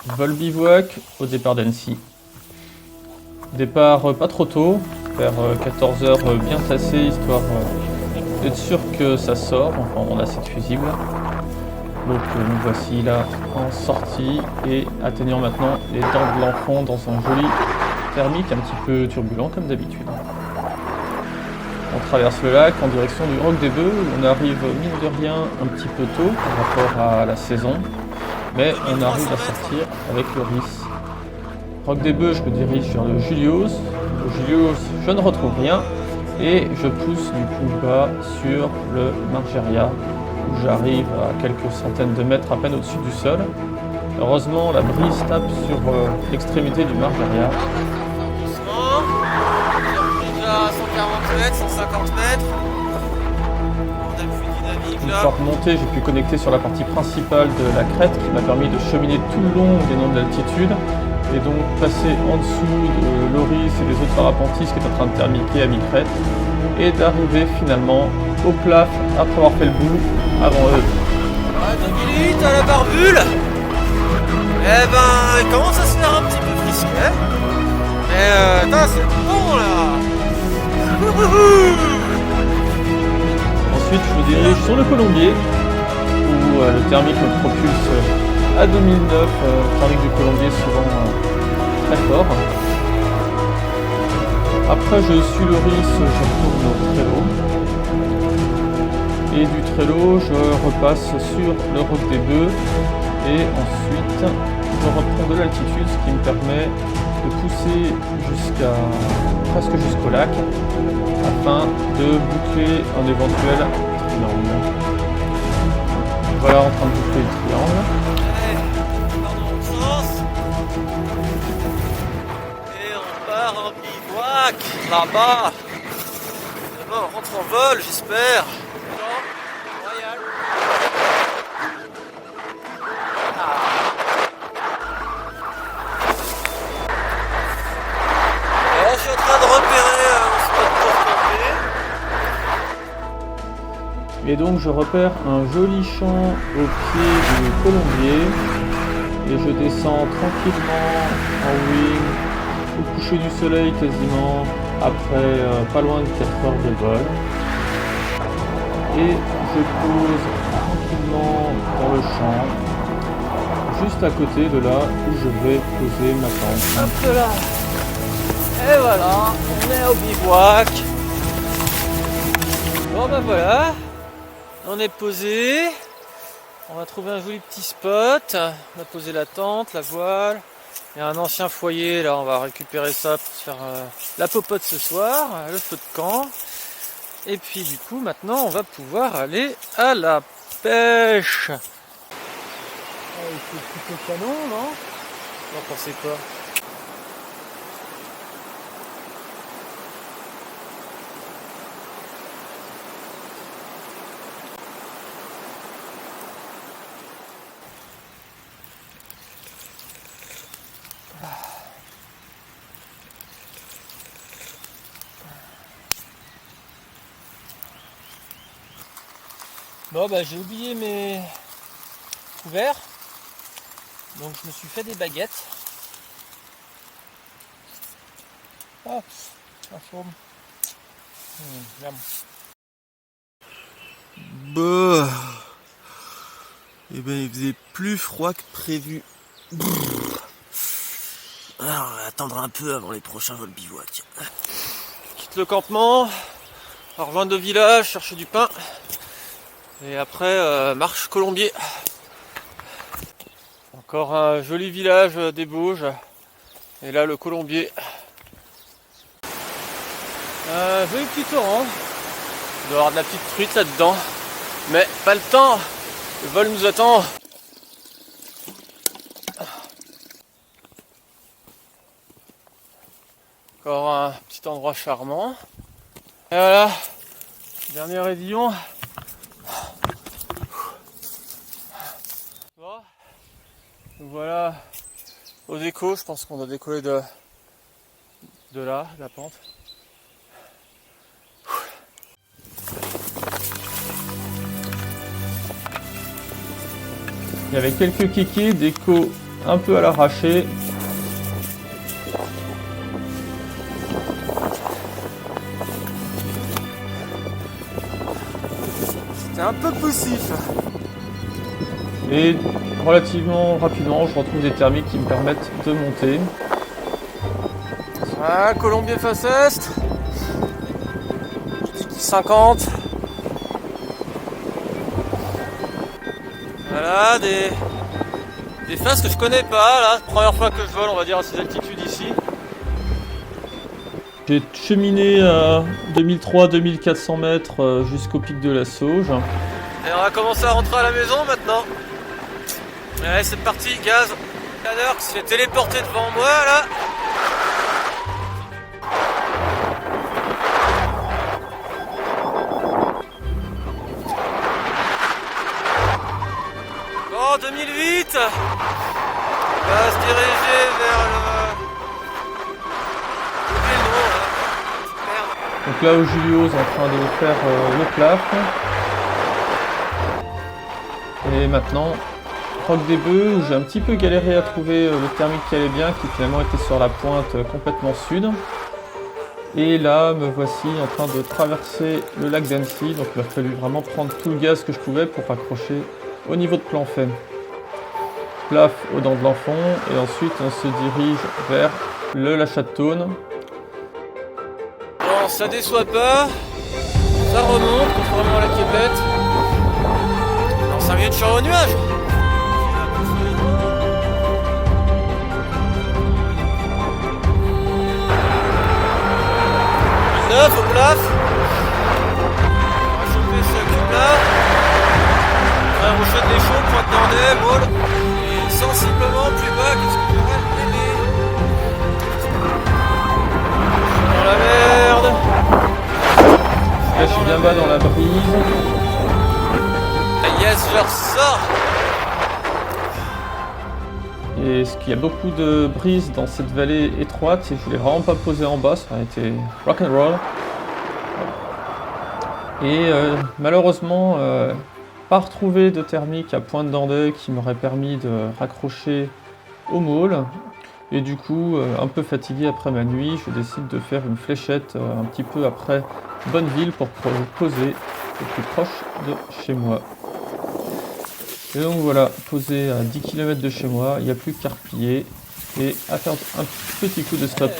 Vol bivouac au départ d'Annecy. Départ pas trop tôt, vers 14h bien tassé, histoire d'être sûr que ça sort. Enfin, on a cette fusible. Donc nous voici là en sortie et atteignant maintenant les dents de l'enfant dans un joli thermique un petit peu turbulent comme d'habitude. On traverse le lac en direction du Roc des Bœufs où on arrive mine de rien un petit peu tôt par rapport à la saison, mais on arrive à sortir avec le Riss. Roc des Bœufs, je me dirige vers le Julios. Au Julios, je ne retrouve rien et je pousse du coup bas sur le Margeria où j'arrive à quelques centaines de mètres à peine au-dessus du sol. Heureusement, la brise tape sur l'extrémité du Margeria. Doucement, j'ai déjà 140 mètres, 150 mètres. On a plus dynamique Une là. fois remonté, j'ai pu connecter sur la partie principale de la crête qui m'a permis de cheminer tout le long des nombres d'altitude et donc passer en dessous de Loris et des autres parapentistes qui est en train de thermiquer à mi-crête et d'arriver finalement au plaf après avoir fait le bout avant eux. Ah, 2008 à la barbule. Eh ben, il commence à se faire un petit peu frisquet. Mais putain, c'est bon là. Ensuite, je me dirige sur le Colombier où le thermique me propulse à 2009, thermique du Colombier souvent très fort. Après, je suis le Riss, je retourne au Trello. Et du Trello, je repasse sur le Roc des Bœufs. Et ensuite, je reprends de l'altitude, ce qui me permet de pousser presque jusqu'au lac, afin de boucler un éventuel triangle. Voilà, en train de boucler le triangle. Allez, on part dans l'autre sens. Et on part en bivouac là-bas. Demain, on rentre en vol, j'espère. Royal. Alors, je suis en train de repérer un spot pour camper. Et donc je repère un joli champ au pied du Colombier et je descends tranquillement en wing au coucher du soleil quasiment après pas loin de 4 heures de vol. Et je pose tranquillement dans le champ, juste à côté de là où je vais poser ma tente. Hop là. Et voilà, on est au bivouac. Bon ben voilà, on est posé. On va trouver un joli petit spot. On a posé la tente, la voile. Il y a un ancien foyer là, on va récupérer ça pour se faire la popote ce soir, le feu de camp. Et puis du coup maintenant on va pouvoir aller à la pêche. Il fait plutôt canon, non? Vous en pensez quoi? Bon bah j'ai oublié mes couverts, donc je me suis fait des baguettes. Ah, la forme. Miam. Bah. Eh ben il faisait plus froid que prévu. Alors, on va attendre un peu avant les prochains vols bivouac. Quitte le campement, on rejoint deux villages, chercher du pain. Et après, marche Colombier. Encore un joli village des Bauges. Et là, le Colombier. Joli petit torrent. Il doit y avoir de la petite truite là-dedans. Mais pas le temps. Le vol nous attend. Encore un petit endroit charmant. Et voilà. Dernier raidillon. Bon. Voilà. Au déco, je pense qu'on doit décoller de là, de la pente. Il y avait quelques kékés, déco un peu à l'arraché. C'est un peu poussif. Et relativement rapidement, je retrouve des thermiques qui me permettent de monter. Voilà, Colombier face est. 50. Voilà, des faces que je connais pas, là. Première fois que je vole, on va dire, à ces altitudes ici. J'ai cheminé à 2300-2400 mètres jusqu'au pic de la Sauge. Et on va commencer à rentrer à la maison maintenant. Allez, c'est parti, gaz. Canard qui se fait téléporter devant moi, là. Bon, 2008. On va se diriger vers le... Oubliez le nom, là. Merde. Donc là où Julio est en train de faire le plaf. Et maintenant, Roc des Bœufs, où j'ai un petit peu galéré à trouver le thermique qui allait bien, qui finalement était sur la pointe complètement sud. Et là, me voici en train de traverser le lac d'Annecy, donc il a fallu vraiment prendre tout le gaz que je pouvais pour raccrocher au niveau de Planfait. Plaf aux Dents de l'Enfant, et ensuite on se dirige vers le La Châteaune. Bon, ça déçoit pas. Ça remonte, contrairement à la Québette. Dans 5 minutes, je suis au nuage. 9 au plaf. On va choper ce cube-là. On va rocher des chauds, pointe d'Andais, Maule. Et sensiblement plus bas que ce que j'aurais aimé. Dans la merde. Là je suis bien bas dans la brise. Ah yes, je ressors. Et ce qu'il y a beaucoup de brise dans cette vallée étroite, et je voulais vraiment pas poser en bas, ça a été rock'n'roll. Et malheureusement, pas retrouvé de thermique à Pointe d'Andais qui m'aurait permis de raccrocher au môle. Et du coup, un peu fatigué après ma nuit, je décide de faire une fléchette un petit peu après Bonneville pour poser le plus proche de chez moi. Et donc voilà, posé à 10 km de chez moi, il n'y a plus qu'à replier et à faire un petit coup de stop.